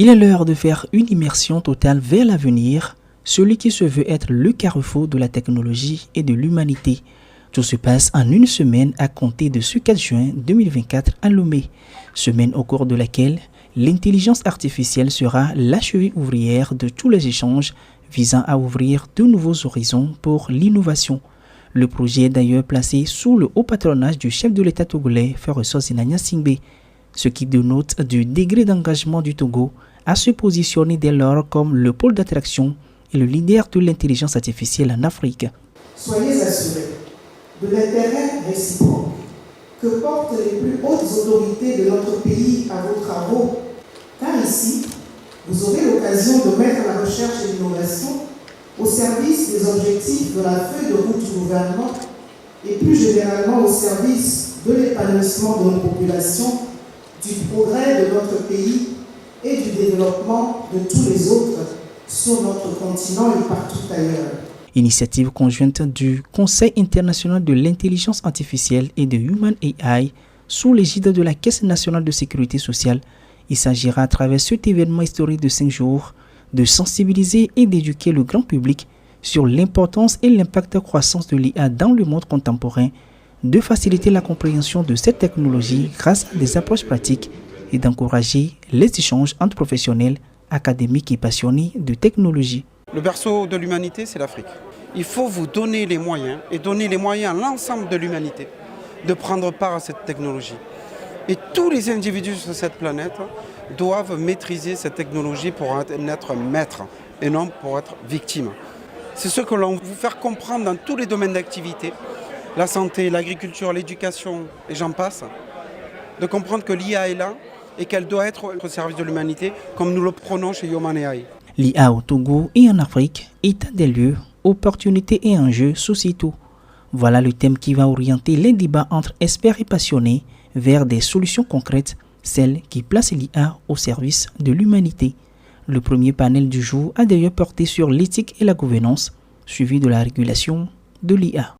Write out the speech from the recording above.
Il est l'heure de faire une immersion totale vers l'avenir, celui qui se veut être le carrefour de la technologie et de l'humanité. Tout se passe en une semaine à compter de ce 4 juin 2024 à Lomé, semaine au cours de laquelle l'intelligence artificielle sera la cheville ouvrière de tous les échanges visant à ouvrir de nouveaux horizons pour l'innovation. Le projet est d'ailleurs placé sous le haut patronage du chef de l'État togolais, Faure-Sozina Gnassingbé, ce qui dénote du degré d'engagement du Togo à se positionner dès lors comme le pôle d'attraction et le leader de l'intelligence artificielle en Afrique. Soyez assurés de l'intérêt réciproque que portent les plus hautes autorités de notre pays à vos travaux, car ici, vous aurez l'occasion de mettre la recherche et l'innovation au service des objectifs de la feuille de route du gouvernement et plus généralement au service de l'épanouissement de nos populations, du progrès de notre pays et du développement de tous les autres sur notre continent et partout ailleurs. Initiative conjointe du Conseil international de l'intelligence artificielle et de Human AI sous l'égide de la Caisse nationale de sécurité sociale. Il s'agira à travers cet événement historique de 5 jours de sensibiliser et d'éduquer le grand public sur l'importance et l'impact croissant de l'IA dans le monde contemporain, de faciliter la compréhension de cette technologie grâce à des approches pratiques et d'encourager les échanges entre professionnels, académiques et passionnés de technologie. Le berceau de l'humanité, c'est l'Afrique. Il faut vous donner les moyens et donner les moyens à l'ensemble de l'humanité de prendre part à cette technologie. Et tous les individus sur cette planète doivent maîtriser cette technologie pour être maître et non pour être victime. C'est ce que l'on veut vous faire comprendre dans tous les domaines d'activité, la santé, l'agriculture, l'éducation et j'en passe, de comprendre que l'IA est là et qu'elle doit être au service de l'humanité comme nous le prenons chez Human AI. L'IA au Togo et en Afrique, état des lieux, opportunités et enjeux sociétaux. Voilà le thème qui va orienter les débats entre experts et passionnés vers des solutions concrètes, celles qui placent l'IA au service de l'humanité. Le premier panel du jour a d'ailleurs porté sur l'éthique et la gouvernance, suivi de la régulation de l'IA.